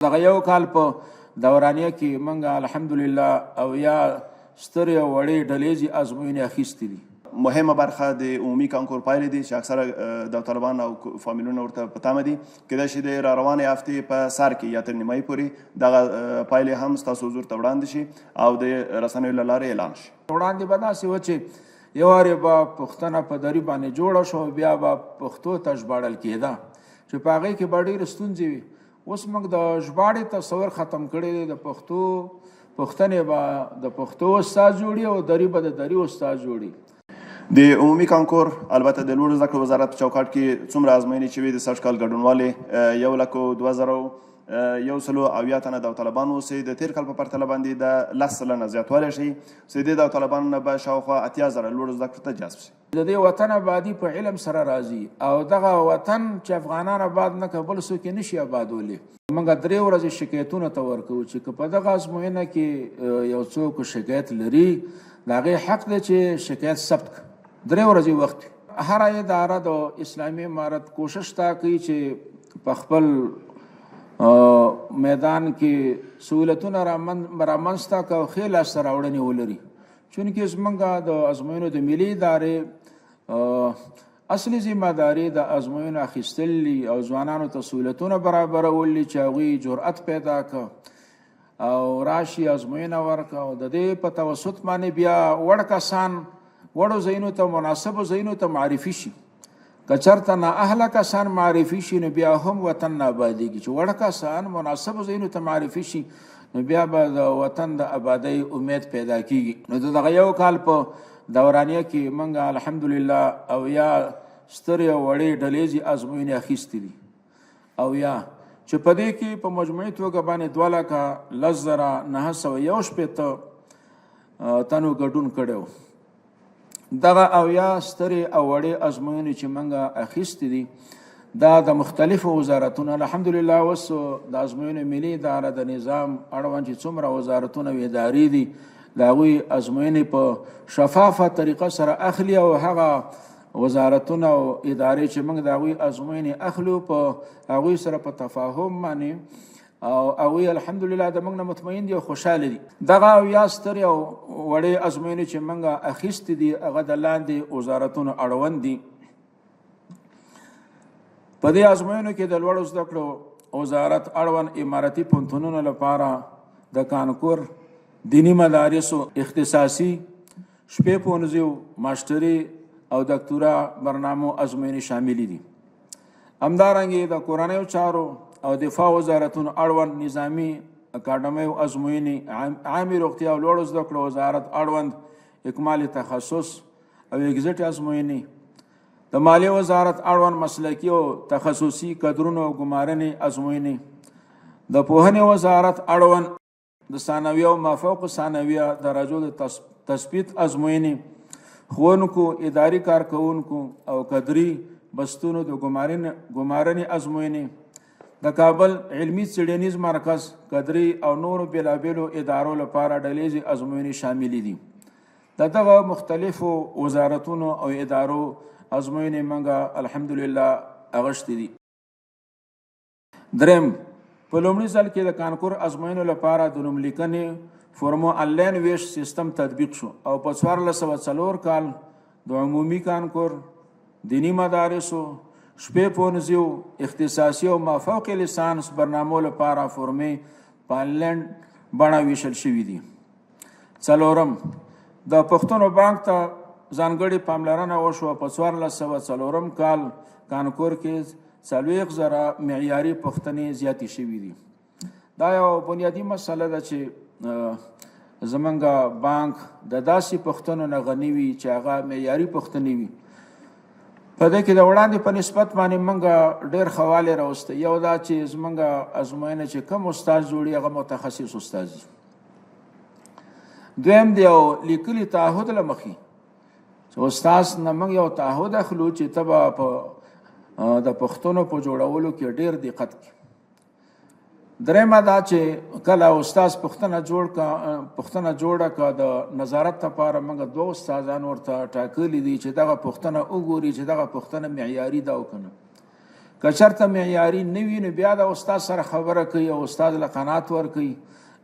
دغه یو کال په دورانیه کې موږ الحمدلله او یا سترې او وړې ډلېزې ازموینې اخیستې دي. مهمه برخه د عمومي کانکور پایلې دي چې اکثره داوطلبان او فامیلونه ورته په تمه دي. کیدای شي د راروانې هفتې په سر کې یا تر نیمایي پورې دغه پایلې هم ستاسو حضور ته وړاندې شي او د رسنیو له لارې اعلان شي. وړاندې به داسې و چې یو وارې به پوښتنه په دري باندې جوړه شو، بیا به پښتو ته ژباړل کېده چې په هغې کې به ډېرې ستونزې وي. اوس موږ د ژباړې تصور ختم کړی دی. د پښتو پوښتنې به د پښتو استاد جوړي او دري به د دري استاد جوړي. د عمومي کانکور البته د لوړو زده کړو وزارت په چوکاټ کې څومره ازموینې چې وي د سږ کال ګډونوالې 1,02,170 تنه داوطلبان اوسئ. د تېر کال په پرتله باندې د 10 سلنه زیاتوالی ښیي چې د دې داوطلبانو نه به شاوخوا 80,000 لوړو زده کړو ته جذب شي. د دې وطن آبادي په علم سره راځي او دغه وطن چې افغانان آباد نه کړي بل څوک یې نشي آبادولی. موږ 3 ورځې شکایتونه ته ورکوو چې که په دغه ازموینه کې یو څوک شکایت لري د هغې حق دی چې شکایت ثبت کړي. 3 ورځې وخت. هره اداره د اسلامي امارت کوشش تا کوي چې په خپل میدان کې سهولتونه رامنځته کړي او ښې لاسته راوړنې ولري. چونکې زموږ د ازموینو د ملي ادارې اصلي ذمهداري د ازموینو اخیستل او ځوانانو ته سهولتونه برابرول چې هغوی جرأت پیدا کړه او راشي ازموینه ورکړه او د دې په توسط باندې بیا وړ کسان وړو ځایونو ته مناسبو ځایونو ته معرفي شي. که چېرته نااهله کسان معرفي شي نو بیا هم وطن نه آبادېږي. چې وړ کسان مناسبو ځایونو ته معرفي شي نو بیا به د وطن د آبادۍ امید پیدا کېږي. نو د دغه یو کال په دورانیه کې موږ الحمدلله او یا سترې او وړې ډلېزې ازموینې اخیستې دي او یا چې په دې کې په مجموعي توګه باندې 2,09,961 تنو ګډون کړی و. دغه او یا سترې او وړې ازموینې چې موږ اخیستې دي دا د مختلفو وزارتونو الحمدلله اوس د ازموینو ملي اداره د نظام اړوند چې څومره وزارتونه او ادارې دي د هغوی ازموینې په شفافه طریقه سره اخلي او هغه وزارتونه او ادارې چې موږ د هغوی ازموینې اخلو په هغوی سره په تفاهم باندې او هغوی الحمدلله د موږ نه مطمئن دي او خوشحاله دي. دغه او یا سترې او وړې ازموینې چې موږ اخیستې دي هغه د لاندې وزارتونو اړوند دي. په دې ازموینو کې د لوړو زده کړو وزارت اړوند امارتي پوهنتونونو لپاره د کانکور، دیني مدارسو، اختصاصي، شپې پوهنځیو، ماسټري او دکتورا برنامو ازموینې شاملې دي. همدارنګې د کورنیو چارو او دفاع وزارتونو اړوند نظامي اکاډمیو ازموینې، عامې روغتیا او لوړو زده کړو وزارت اړوند اکمال تخصص او اګزټ ازموینې، د مالیې وزارت اړوند مسلکي او تخصصي کدرونو او ګمارنې ازموینې، د پوهنې وزارت اړوند د ثانویه او مافوق ثانویه درجو د تثبیت ازموینې، ښوونکو، اداري کارکوونکو او کدري بستونو د ګمارنې ازموینې، د کابل علمي څېړنیز مرکز، کدري او نورو بېلابېلو ادارو لپاره ډلېزې ازموینې شاملې دي. د دغه مختلفو وزارتونو او ادارو ازموینې موږ الحمدلله اغشتې دي. 3 په لومړي ځل کې د کانکور ازموینو لپاره د نوملیکنې فورمو آنلاین ویش سیستم تطبیق شو او په 1404 کال د عمومي کانکور، دیني مدارسو، شپې پوهنځیو، اختصاصي او مافوق لیسانس برنامو لپاره فورمې په آنلاین بڼه ویشل شوي دي. 4 د پښتنو بانک ته ځانګړې پاملرنه وشوه. په 1404 کال کانکور کې 40,000 معیاري پوښتنې زیاتې شوي دي. دا یو بنیادي مسله ده چې زمونږ بانک د داسې پوښتنو نه غني وي چې هغه معیاري پوښتنې وي. په دې کې د وړاندې په نسبت باندې موږ ډېر ښه والی راوستی. یو دا چې زمونږ ازموینه چې کوم استاد جوړي هغه متخصص استاد دي. 2 د یو لیکلي تعهد له مخې چې استاد نه موږ یو تعهد اخلو چې ته به په د پښتنو په جوړولو کې ډېر دقت کوي. 3 دا چې کله استاد پښتنه جوړه که د نظارت لپاره موږ 2 استادان ورته ټاکلي دي چې دغه پښتنه وګوري چې دغه پښتنه معیاري ده او که نه. که چېرته معیاري نه وي نو بیا د استاد سره خبره کوي او استاد له قناعت ورکوي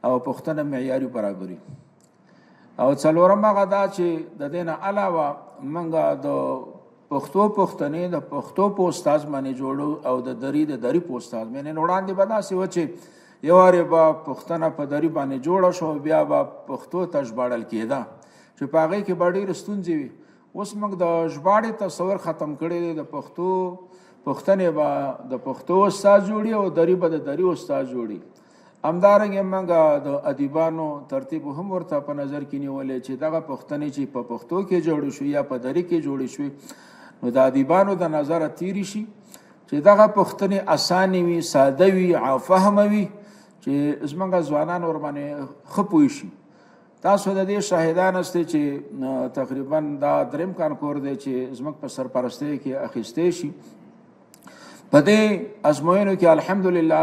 او پوښتنه معیاري برابري. او څلورم هغه دا چې د دې نه علاوه موږ د پښتو پوښتنې د پښتو په استاد باندې جوړو او د دري په استاد باندې. وړاندې به داسې و چې یو وارې به پوښتنه په دري باندې جوړه شو بیا به پښتو ته ژباړل کېده چې په هغې کې به ډېرې ستونزې وي. اوس موږ د ژباړې تصور ختم کړی دی. د پښتو پوښتنې به د پښتو استاد جوړي او دري به د دري استاد جوړي. همدارنګه موږ د ادیبانو ترتیب هم ورته په نظر کې نیولې چې دغه پوښتنې چې په پښتو کې جوړې شوې یا په دري کې جوړې شوې نو د ادیبانو د نظره تیری شي چې دغه پوښتنې اسانې وي، ساده وي، فهمه وي چې زموږ ځوانان ورباندې ښه پوه شي. تاسو د دې شاهدان یاستئ چې تقریبا دا دریم کانکور دی چې زموږ په سرپرستۍ کې اخیستی شي. په دې ازموینو کې الحمدلله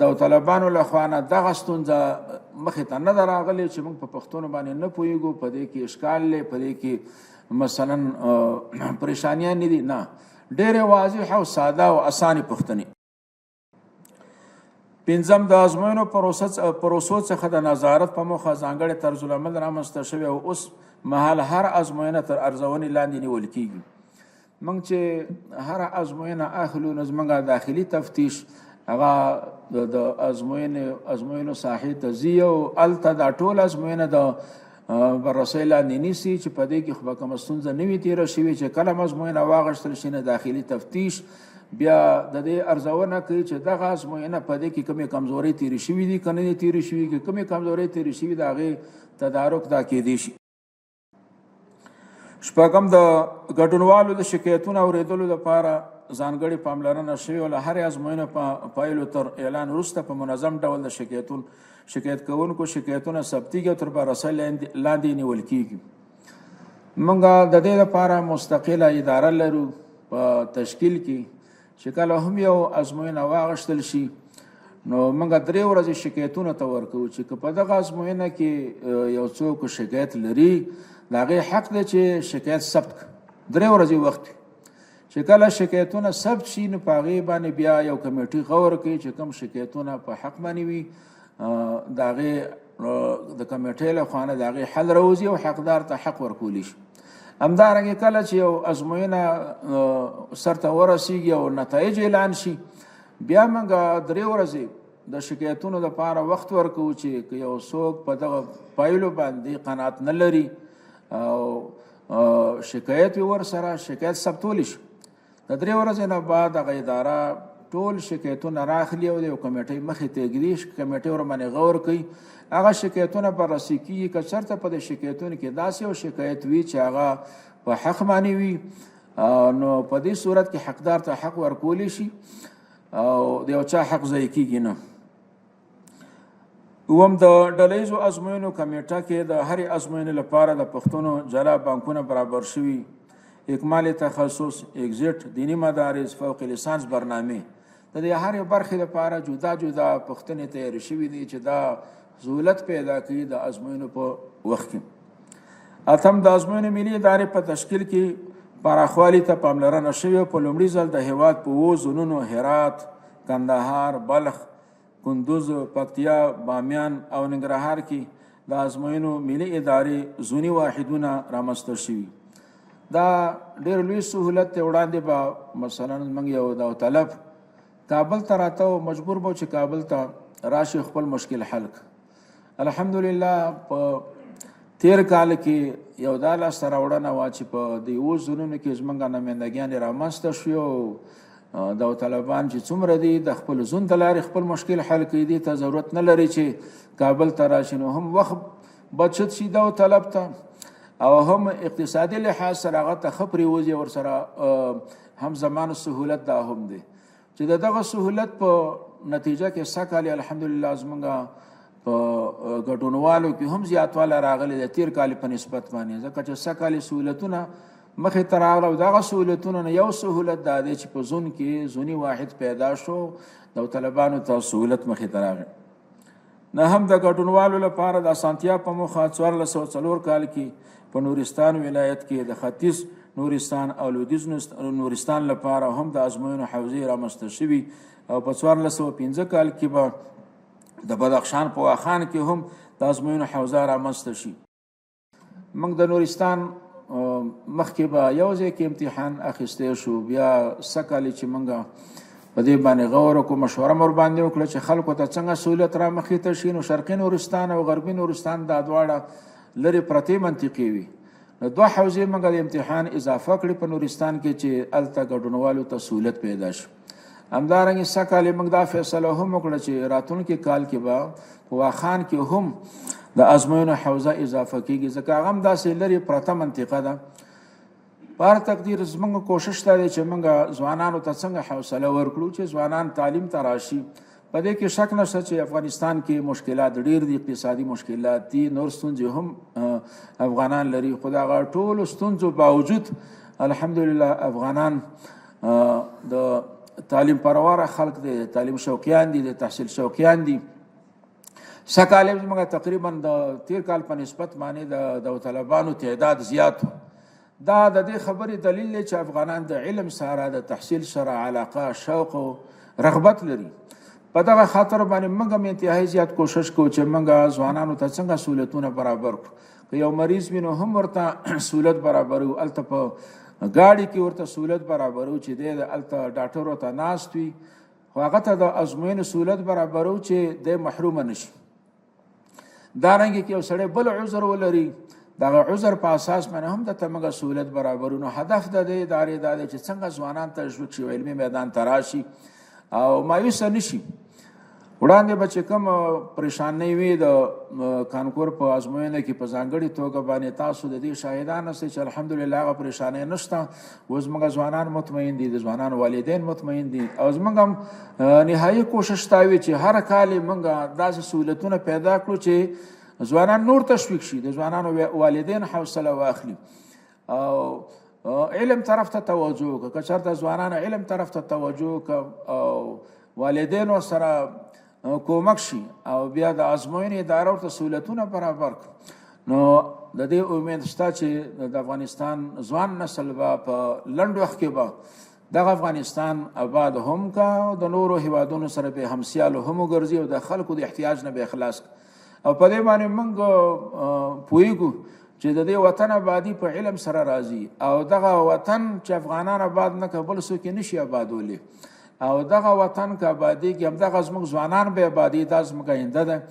د طالبانو له خوا نه دغه ستونزه مخې ته نه ده راغلې چې موږ په پښتون باندې نه پوهېږو، په دې کې اشکال دی، په دې کې مثلا پریشانیان نه دي. نه، ډېرې واضح او ساده او اسانې پوښتنې. پنځم، د ازموینو پروسو څخه د نظارت په موخه ځانګړی طرزالعمل رامنځته شوی او اوس مهال هر ازموینه تر ارزونې لاندې نیول کېږي. موږ چې هر ازموینه اخلو نو زموږ داخلي تفتیش هغه د ازموینو ساحې ته ځي او هلته دا ټول ازموینه د بررسۍ لاندې نیسي چې په دې کې خو به کومه ستونزه نه وي تېره شوې. چې کله هم ازموینه واخیستل شي نه داخلي تفتیش بیا د دې ارزونه کوي چې دغه ازموینه په دې کې کومې کمزورۍ تېرې شوي دي که نه دي تېرې شوي. که کومې کمزورۍ تېرې شوي د هغې تدارک دا کېدی شي. شپږم، د ګډونوالو د شکایتونو اورېدلو لپاره ځانګړې پاملرنه شوې او له هرې ازموینې په پایلو تر اعلان وروسته په منظم ډول د شکایت کوونکو شکایتونه ثبتېږي او تر بررسۍ لاندې نیول کېږي. موږ د دې لپاره مستقله اداره لرو په تشکیل کې چې کله هم یو ازموینه واخیستل شي نو موږ 3 ورځې شکایتونو ته ورکوو چې که په دغه ازموینه کې یو څوک شکایت لري د هغې حق دی چې شکایت ثبت کړي. 3 ورځې وخت چې کله شکایتونه ثبت شي نو په هغې باندې بیا یو کمیټي غور کوي چې کوم شکایتونه په حق باندې وي د هغې د کمیټۍ له خوا نه د هغې حل راوځي او حقدار ته حق ورکولی شي. همدارنګه کله چې یو ازموینه سرته ورسیږي او نتایج اعلان شي بیا موږ 3 ورځې د شکایتونو لپاره وخت ورکوو چې که یو څوک په دغه پایلو باندې قناعت نه لري او شکایت وي ورسره شکایت ثبتولی شي. د 3 ورځې نه بعد هغه اداره ټول شکایتونه راخلي او د یو کمیټۍ مخې ته ږدي. کمیټۍ ورباندې غور کوي، هغه شکایتونه بررسي کېږي. که چېرته په دې شکایتونو کې داسې یو شکایت وي چې هغه په حق باندې وي نو په دې صورت کې حقدار ته حق ورکولی شي او د یو چا حق ضایع کېږي نه. اووم، د ډلهییزو ازموینو کمیټه کې د هرې ازموینې لپاره د پښتنو جلا بانکونه برابر شوي، اکمال تخصص، اگزیټ، دینی مدارس، فوق لیسانس برنامې د دې هرې برخې لپاره جدا جدا پوښتنې تیارې شوي دي چې دا سهولت پیدا کوي د ازموینو په وخت کې. اتم، د ازموینو ملي ادارې په تشکیل کې پراخوالي ته پاملرنه شوې. په لومړي ځل د هېواد په 7 زونونو هرات، کندهار، بلخ، کندوز، پکتیا، بامیان او ننګرهار کې د ازموینو ملي ادارې زوني واحدونه رامنځته شوي. دا ډېر لوی سهولت دی. وړاندې به مثلا موږ یو داوطلب کابل ته راته او مجبور به چې کابل ته راشي خپل مشکل حل کړي. الحمدلله په تیر کال کې یو دا لاسته راوړنه وه چې په د 7 زونونو کې زموږ نمایندګیانې رامنځته شوې او داوطلبان چې څومره دي د خپل زون د لارې خپل مشکل حل کوي. دې ته ضرورت نه لري چې کابل ته راشي، نو هم وخت بچت شي داوطلب ته او هم اقتصادي لحاظ سره هغه ته ښه پرېوځي. ورسره هم زمانو سهولت دا هم دی چې د دغه سهولت په نتیجه کې سږ کال الحمدلله زموږ په ګډونوالو کې هم زیاتوالی راغلی د تیر کال په نسبت باندې، ځکه چې سږ کال سهولتونه مخې ته راغله او دغه سهولتونو نه یو سهولت دا دی چې په زون کې زوني واحد پیدا شو، داوطلبانو ته سهولت مخې ته راغی. نه هم د ګډونوالو لپاره د آسانتیا په موخه 1404 کال کې په نورستان ولایت کې د ختیځ نورستان او لویدیځ نورستان لپاره هم د ازموینو حوزې رامنځته شوي او په 1405 کال کې به د بدخشان په واخان کې هم د ازموینو حوزه رامنځته شي. موږ د نورستان مخکې به یو ځای کې امتحان اخیستی شو، بیا څه کال چې موږ په دې باندې غور وکړو، مشوره مو ورباندې وکړه چې خلکو ته څنګه سهولت را مخې ته شي. نو شرقي نورستان او غربي نورستان دا دواړه لرې پرتې منطقې وي. نو 2 حوزې موږ د امتحان اضافه کړې په نورستان کې چې هلته ګډونوالو ته سهولت پیدا شي. همدارنګه څه کال یې موږ دا فیصله هم وکړه چې راتلونکي کال کې به په واخان کې هم د ازموینو حوزه اضافه کیږي، ځکه هغه هم داسې لرې پرته منطقه ده. په هر تقدیر زموږ کوشش دا دی چې موږ ځوانانو ته څنګه حوصله ورکړو چې ځوانان تعلیم ته راشي. په دې کې شک نشته چې افغانستان کې مشکلات ډېر دي، اقتصادي مشکلات دي، نور ستونزې هم افغانان لري، خو د هغه ټولو ستونزو باوجود الحمدلله افغانان د تعلیم پرواره خلق دي، تعلیم شوقیان دي، د تحصیل شوقیان دي. څه کال موږ تقریبا د تیر کال په نسبت باندې د داوطلبانو تعداد زیات و. دا د دې خبرې دلیل دی چې افغانان د علم سره د تحصیل سره علاقه، شوق او رغبت لري. په دغه خاطر باندې موږ هم انتهایی زیات کوشش کوو چې موږ ځوانانو ته څنګه سهولتونه برابر کړو. که یو مریض وي نو هم ورته سهولت برابرو، هلته په ګاډي کې ورته سهولت برابرو چې دی هلته ډاکټر ورته ناست وي، خو هغه ته د ازموینو سهولت برابرو چې دی محرومه نشي. دارنګې که یو سړی بل عذر ولري، دغه عذر په اساس باندې هم درته موږ سهولت برابرو. نو هدف د دې ادارې دا دی چې څنګه ځوانان تشویق شي، علمي میدان ته راشي او مایوسه نشي. وړاندې به چې کوم پریشانۍ وي د کانکور په ازموینه کې په ځانګړې توګه باندې تاسو د دې شاهدان یاستئ چې الحمدلله هغه پریشانۍ نشته. اوس زموږ ځوانان مطمئن دي، د ځوانانو والدین مطمئن دي، او زموږ هم نهایي کوشش دا وي چې هر کال موږ داسې سهولتونه پیدا کړو چې ځوانان نور تشویق شي، د ځوانانو والدین حوصله واخلي او علم طرف ته توجه وکړه. که چېرته ځوانان علم طرف ته توجه وکړه او والدینو سره کومک شي او بیا د ازموینې اداره ورته سهولتونه برابر کړي، نو د دې امید شته چې د افغانستان ځوان نسل به په لنډ وخت کې به دغه افغانستان آباد هم کا، د نورو هیوادونو سره به همسیالو هم وګرځي او د خلکو د احتیاج نه به خلاص کړي. او په دې باندې موږ پوهیږو چې د دې وطن آبادي په علم سره راځي، او دغه وطن چې افغانان آباد نه کړي بل څوک یې نشي آبادولی، او دغه وطن که آبادیږي همدغه زموږ ځوانان به آبادي. دا زموږ آینده ده،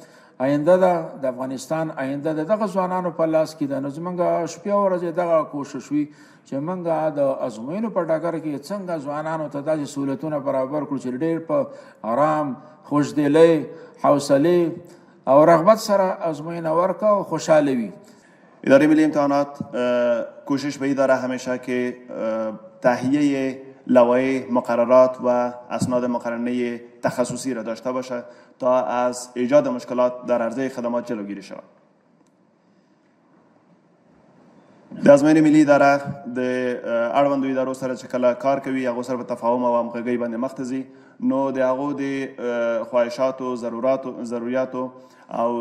آینده ده د افغانستان، آینده د دغه ځوانانو په لاس کې ده. نو زموږ شپې او ورځې دغه کوشش وي چې موږ د ازموینو په ډګر کې څنګه ځوانانو ته داسې سهولتونه برابر کړو چې ډېر په آرام، خوشدلۍ، حوصلې او رغبت سره ازموینه ورکړه او خوشحاله وي. اداره ملی امتحانات کوشش به این داره همیشه که تهیه لوایح، مقررات و اسناد مقررنه تخصصی را داشته باشه تا از ایجاد مشکلات در عرضه خدمات جلوگیری شود. د ازموینې ملي اداره د اړوندو ادارو سره چې کله کار کوي هغو سره په تفاهم او همغږۍ باندې مخ ته ځي، نو د هغو د خواهشاتو، ضروریاتو او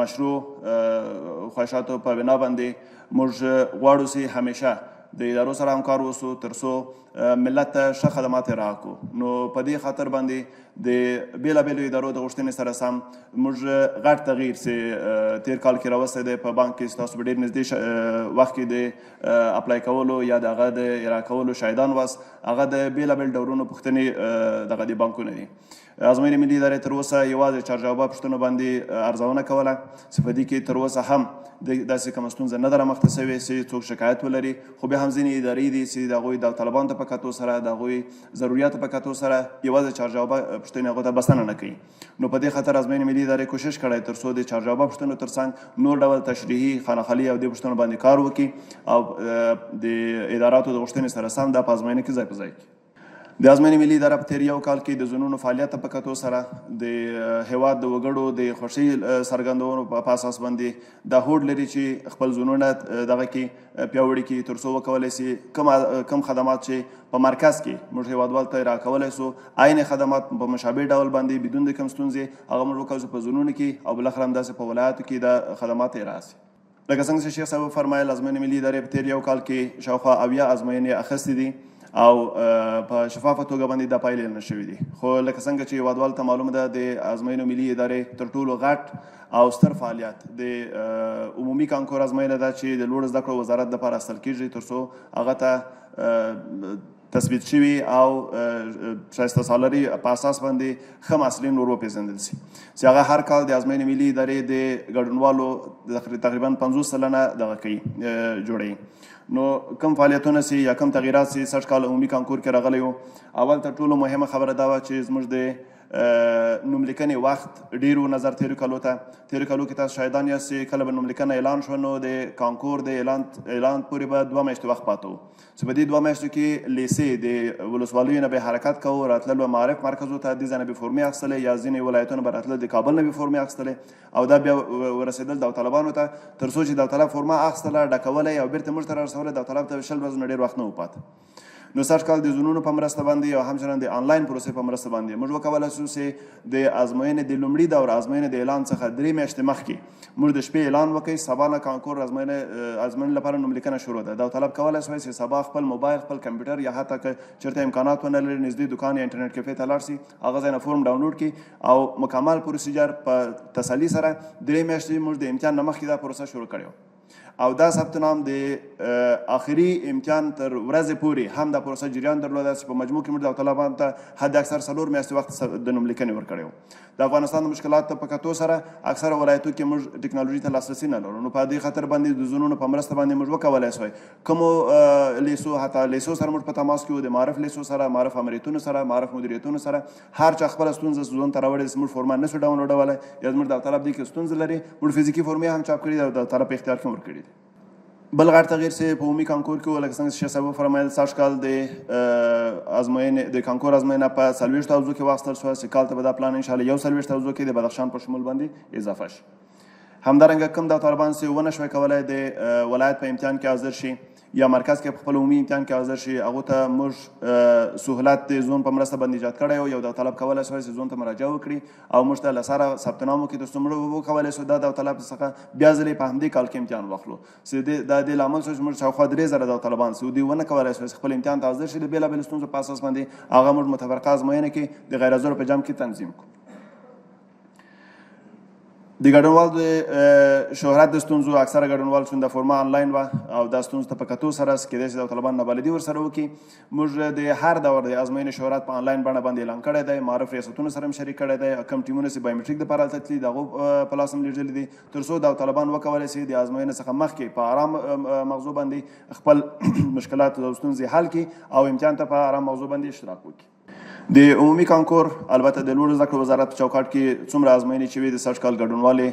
مشروع خواهشاتو په بنا باندې موږ غواړو چې همیشه د ادارو سره همکار اوسو ترڅو ملت ته ښه خدمات ارائه کړو. نو په دې خاطر باندې د بېلابېلو ادارو د غوښتنې سره سم موږ غټ تغییر چې تیر کال کې راوستی دی په بانک کې، ستاسو په ډېر نږدې وخت کې د اپلای کولو یا د هغه د ارائه کولو شاهدان واست، هغه د بېلابېل ډولونو پوښتنې دغه د بانکونه دي. ازموینې ملي ادارې تر اوسه یوازې چارجوابه پوښتنو باندې ارزونه کوله، چې په دې کې تر اوسه هم داسې کومه ستونزه نه ده رامخته شوې چې څوک شکایت ولري. خو بیا هم ځینې ادارې دي چې د هغوی داوطلبانو ته په کتو سره، د هغوی ضروریاتو په کتو سره یوازې چارجوابه پوښتنې هغو ته بسنه نه کوي. نو په دې خاطر ازموینې ملي ادارې کوشش کړی تر څو د چارجوابه پوښتنو ترڅنګ نور ډول تشریحي، خانهخالي او دې پوښتنو باندې کار وکړي او د اداراتو د غوښتنې سره سم دا په ازموینه کې ځای په ځای کړي. د ازموینې ملي اداره په تیر یو کال کې د ځوانونو فعالیت په کتو سره د هیواد د وګړو د خوښۍ څرګندونو په اساس باندې دا هوډ لري چې خپل ځوانونه دغه کې پیاوړي کړي تر څو وکولی شي کم خدمات چې په مرکز کې موږ هیوادوالو ته راکولی سو عین خدمات په مشابه ډول باندې بدون د کوم ستونزې هغه موږ وکړو په ځوانونو کې او بالاخره همداسې په ولایاتو کې د خدمات ارائه شي. لکه څنګه چې شیخ صاحب وفرمایل ازموینې ملي ادارې په تېر یو کال کې شاوخوا 80 ازموینې اخیستې دي او په شفافه توګه باندې دا پایلې اعلان شوي دي. خو لکه څنګه چې هیوادوالو ته معلومه ده د ازموینو ملي ادارې تر ټولو غټ او ستر فعالیت د عمومي کانکور ازموینه ده چې د لوړو زده کړو وزارت دپاره اخیستل کېږي تر څو هغه ته تثبیت شوي او شایسته سالري په اساس باندې ښه مسؤلین ور وپېژندل شي چې هغه هر کال د ازموینې ملي ادارې د ګډونوالو تقریبا 50 سلنه دغه کوي جوړوي. نو کم فعالیتونه سي یا کم تغییرات سي سږ کال عمومي کانکور کې راغلی وو. اول تر ټولو مهمه خبره دا وه چې زموږ د نوملیکنې وخت ډېر و نظر تېرو کالو ته. تېرو کالو کې تاسو شاهدان یاست چې کله به نوملیکنه اعلان شوه نو د کانکور د اعلان پورې به 2 میاشتې وخت پاته و چې په دې 2 میاشتو کې لیسې د ولسوالیو نه به حرکت کوو، راتلل به معارف مرکزو ته، دې ځای نه به فورمې اخیستلې یا ځینې ولایتونه به راتلل د کابل نه به فورمې اخیستلې او دا بیا ورسېدل داوطلبانو ته تر څو چې داوطلب فورمه اخیستله ډکوله او بیرته موږ ته رارسوله. داوطلب ته 20 ورځو نه ډېر وخت نه و پاته. نو سږ کال د زونونو په مرسته باندې او همچنان د آنلاین پروسې په مرسته باندې موږ وکولی شو چې د ازموینې د لومړي دور ازموینې د اعلان څخه 3 میاشتې مخکې موږ د شپې اعلان وکړئ. سبا نه کانکور ازموینې لپاره نوملیکنه شروع ده. داوطلب کولی شوی چې سبا خپل موبایل، خپل کمپیوټر یا حتی که چېرته امکانات ونه لري نږدې دکان یا انټرنیټ کیفې ته لاړ شي، هغه ځای نه فورم ډاونلوډ کړي او مکمل پروسیجر په تسلي سره 3 میاشتې موږ د امتحان نه مخکې دا پروسه شروع کړې او دا ثبت نام د آخري امتحان تر ورځې پورې هم دا پروسه جریان درلوده چې په مجموع کې موږ داوطلبانو ته حد اکثر 4 میاشتې وخت د نوملیکنې ورکړی و. د افغانستان د مشکلاتو ته په کتو سره اکثره ولایتو کې موږ ټکنالوژي ته لاسرسي نه لرو. نو په دې خاطر باندې د زونونو په مرسته باندې موږ وکولی شوی کومو لیسو حتی لیسو سره موږ په تماس کې وو، د معارف لیسو سره، معارف امریتونو سره، معارف مدیریتونو سره، هر چا خپله ستونزه ځون ته راوړې زموږ فورمه نه شو ډاونلوډولی یا زموږ داوطلب دې کې ستونزه لري موږ فزیکي فورمې هم چاپ کړي دي او داوطلب په اختیار کې هم ورکړي دي. بل غټ تغییر چې په عمومي کانکور کې و لکه څنګه چې شیخ صاحب وفرمایل سږ کال د ازموینې د کانکور ازموینه په 40 حوزو کې واخیستل شوه چې کال ته به دا پلان انشاءالله 41 حوزو کې د بدخشان په شمول باندې اضافه شي. همدارنګه کوم داوطلبان چې ونه شوی کولی د ولایت په امتحان کې حاضر شي یا مرکز کې په خپل عمومي امتحان کې حاضر شي، هغو ته موږ سهولت د زون په مرسته باندې ایجاد کړی و. یو داوطلب کولی شوی چې زون ته مراجعه وکړي او موږ ته له سره ثبت نام وکړي تر څو موږ وکولی شو دا داوطلب څخه بیا ځلې په همدې کال کې امتحان واخلو. چې دا دې لامل شو چې موږ شاوخوا 3000 داوطلبان چې دوی ونه کولی شوی چې خپل امتحان ته حاضر شي د بېلابېلو ستونزو په اساس باندې هغه موږ متفرقه ازموینه کې د غیر حاضرو په جمع کې تنظیم کړو. د ګډونوالو د شهرت د ستونزو اکثره ګډونوال چې د فورمه آنلاین وه او دا ستونزو ته په کتو سره کېدای شي داوطلبان نابلدي ورسره وکړي. موږ د هر دور د ازموینې شهرت په آنلاین بڼه باندې اعلان کړی دی. معارف ریاستونو سره هم شریک کړی دی. کوم ټیمونه چې بایومټریک دپاره هلته تللي د هغو په لاس هم لېږلي دي تر څو داوطلبان وکولی شي د ازموینې څخه مخکې په ارام مغزو باندې خپل مشکلات او ستونزې حل کړي او امتحان ته په ارام مغزو باندې اشتراک وکړي. د عمومي کانکور البته د لوړو زده کړو وزارت په چوکاټ کې څومره ازموینې چې وي د سږ کال ګډونوالې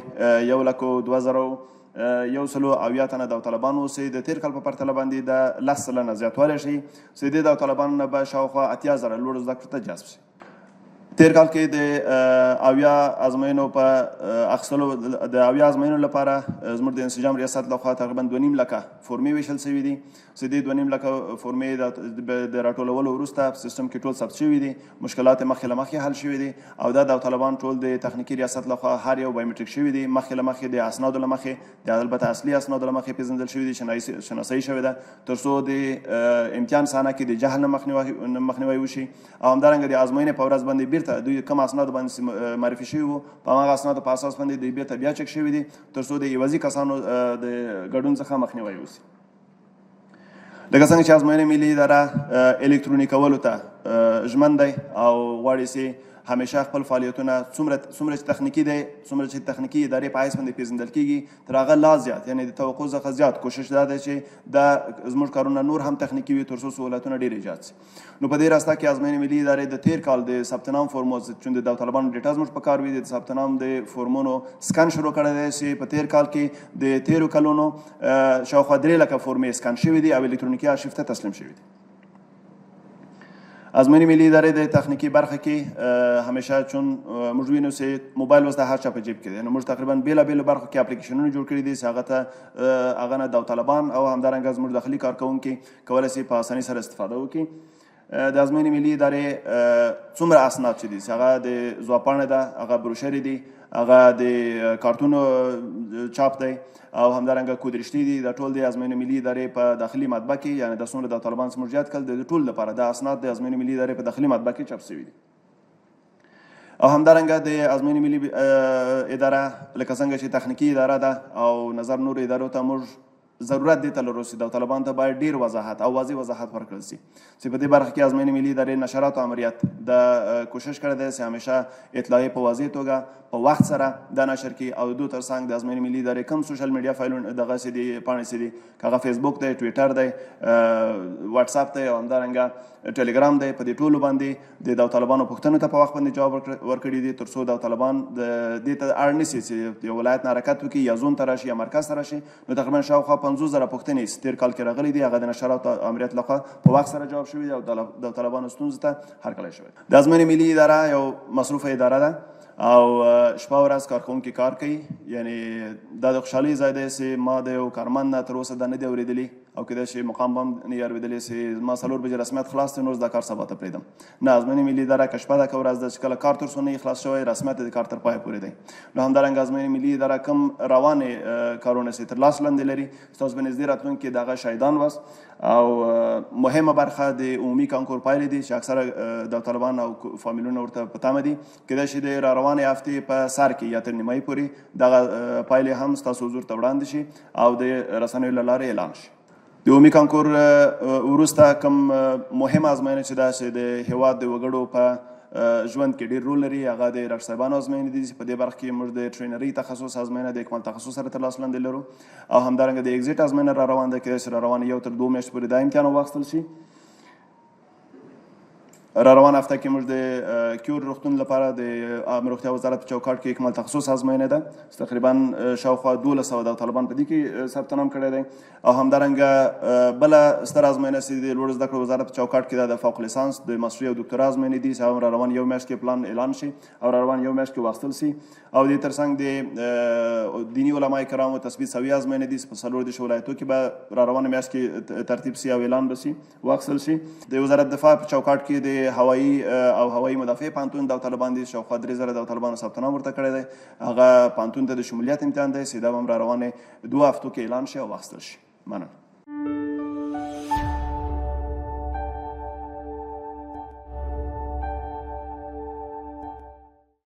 1,02,180 تنه داوطلبان اوسئ. د تېر کال په پرتله باندې د 10 سلنه زیاتوالی شي چې دې داوطلبانو نه به شاوخوا 80,000 لوړو زده کړو ته جذب شي. تېر کال کې د 80 ازموینو په اخیستلو د 80 ازموینو لپاره زموږ د انسجام ریاست لخوا تقریبا 2.5 لکه فورمې ویشل شوي دي چې دې 2.5 لکه فورمې د راټولولو وروسته په سیسټم کې ټول ثبت شوي دي، مشکلات مخکې له مخکې حل شوي دي او دا داوطلبان ټول د تخنیکي ریاست لخوا هر یو بایومټریک شوي دي. مخکې له مخکې د اسنادو له مخې د البته اصلي اسنادو له مخې پېژندل شوي دي، شناسایي شوې ده تر څو د امتحان صحنه کې د جهل نه مخنیوی وشي او همدارنګه د ازموینې په ورځ باندې بیرته دوی کوم اسناد باندې معرفي شوي وو په هغه اسنادو په اساس باندې دوی بیرته بیا چک شوي دي تر څو د عوضي کسانو د ګډون څخه مخنیوی وشي. لکه څنګه چې ازموینې ملي اداره الکتروني کولو ته ژمن دی او غواړي چې همیشه خپل فعالیتونه څومره چې تخنیکي دی څومره چې تخنیکي ادارې په حیث باندې پېژندل کېږي تر هغه لا زیات یعنې د توقع څخه زیات کوشش دا دی چې دا زموږ کارونه نور هم تخنیکي وي تر څو سهولتونه ډېر ایجاد شي. نو په دې راسته کې ازموینې ملي ادارې د تېر کال د ثبت نام فورمو چې د داوطلبانو ډیټا زموږ په کار وي د ثبت نام د فورمونو سکن شروع کړی دی چې په تېر کال کې د تېرو کلونو شاوخوا 3 لکه فورمې سکن شوي دي او الکترونیکي آرشیف ته تسلیم شوي دي. ازموینې ملي ادارې د تخنیکي برخه کې همیشه چون موږ وینو چې موبایل اوس د هر چا په جیب کې دی نو موږ تقریبا بېلابېلو برخو کې اپلیکیشنونه جوړ کړي دي چې هغه ته هغه نه داوطلبان او همدارنګه زموږ داخلي کارکوونکي کولی شي په اسانۍ سره استفاده وکړي. د ازموینې ملي ادارې څومره اسناد چې دي هغه د ځوابپاڼې ده، هغه بروشرې دي، هغه د کارتونو چاپ دی او همدارنګه کودرشتي دي. دا ټول د ازموینې ملي ادارې په داخلي مطبع کې، یعنې د څومره د طالبان څخه زیات کړل د ټول لپاره دا اسناد د ازموینې ملي ادارې په داخلي مطبع کې چاپ شوي دي. او همدارنګه د ازموینې ملي اداره لکه څنګه چې تخنیکي اداره ده او نظر نورو ادارو ته موږ ضرورت دې ته لرو چې طالبانو ته باید ډېر وضاحت او واضح وضاحت ورکړل شي چې په دې برخه کې ازموینې ملي ادارې نشرات او امریت د کوشش کړی دی چې همیشه اطلاعیې په واضح توګه په وخت سره دا نشر کړي او دو ترڅنګ د ازموینې ملي ادارې کوم سوشل میډیا فایلونه دغسې دي پاڼې چې دي که هغه فیسبوک دی، ټویټر دی، واټساپ دی او همدارنګه ټلګرام دی، په دې ټولو باندې د طالبانو پوښتنو ته په وخت باندې جواب ورکړي دي تر څو د طالبان دې ته اړ نه شي چې یو ولایت نه حرکت وکړي یا زون ته راشي یا مرکز ته راشي. نو تقریبا شاوخوا 50,000 پوښتنې تېر کال کې راغلي دي، هغه د نشراتو او امریت لخوا په وخت سره جواب شوي دي او د طالبانو ستونزو ته هرکلی شوی. د ازموینې ملي اداره یو مصروفه اداره ده او شپه ورځ کارکوونکي کار کوي. یعنې دا د خوشحالۍ ځای دی چې ما د یو کارمند نه تر اوسه دا نه دی اورېدلي او کېدای شي مقام به هم نه یې اورېدلی چې ما 4 بجې رسمیت خلاص دی نو دا کار سبا ته پرېږدم. نه، ازموینې ملي اداره که شپه ده که ورځ ده چې کله کار تر څو نه وي خلاص شوی رسمیت د کار تر پایه پورې دی. نو همدارنګه ازموینې ملي اداره کوم روانې کارونه چې تر لاس لاندې لري ستاسو به نږدې راتلونکي کې د هغه شاهدان واست. او مهمه برخه د عمومي کانکور پایلې دي چې اکثره د طالبان او فامیلونه ورته په تمه دي. کېدای شي د راروانې هفتې په سر کې یا تر نیمایي پورې دغه پایلې هم ستاسو حضور ته وړاندې شي او د رسنیو له لارې اعلان شي. د عمومي کانکور وروسته کوم مهمه ازموینه چې ده چې د هېواد د وګړو په ژوند کې ډېر رول لري هغه د ډاکټر صاحبانو ازموینې دي چې په دې برخه کې موږ د ټرینرۍ تخصص ازموینه د اکمال تخصص سره تر لاس لاندې لرو او همدارنګه د اگزیټ ازموینه را روان ده. کېدای شي را روانه 1 تر 2 میاشتې پورې دا امتحان واخیستل شي. را روانه هفته کې موږ د کیور روغتون لپاره د عامه روغتیا وزارت په چوکاټ کې اکمال تخصص ازموینه ده چې تقریبا شاوخوا 1200 د طالبان په دې کې ثبت نام کړی دی. او همدارنګه بله ستره ازموینه چې د لوړو زده کړو وزارت په چوکاټ کې ده د فوق لیسانس د ماستري او دکتورا ازموینې دي چې هم را روان 1 میاشت کې پلان اعلان شي او را روان 1 میاشت کې واخیستل شي. او دې ترڅنګ د دیني علماء کرامو تثبیت سوي ازموینې دي چې په 4 ولایتو کې به را روانه میاشت کې ترتیب شي او اعلان به شي واخیستل شي. د وزارت دفاع په چوکاټ کې د هوایي او هوایي مدافع پوهنتون د طالبان دي شاوخوا 3000 د طالبانو ثبت نام ورته کړی دی. هغه پوهنتون ته د شمولیت امتحان دی چې دا به هم را روانې 2 هفتو کې اعلان شي او واخیستل شي. مننه.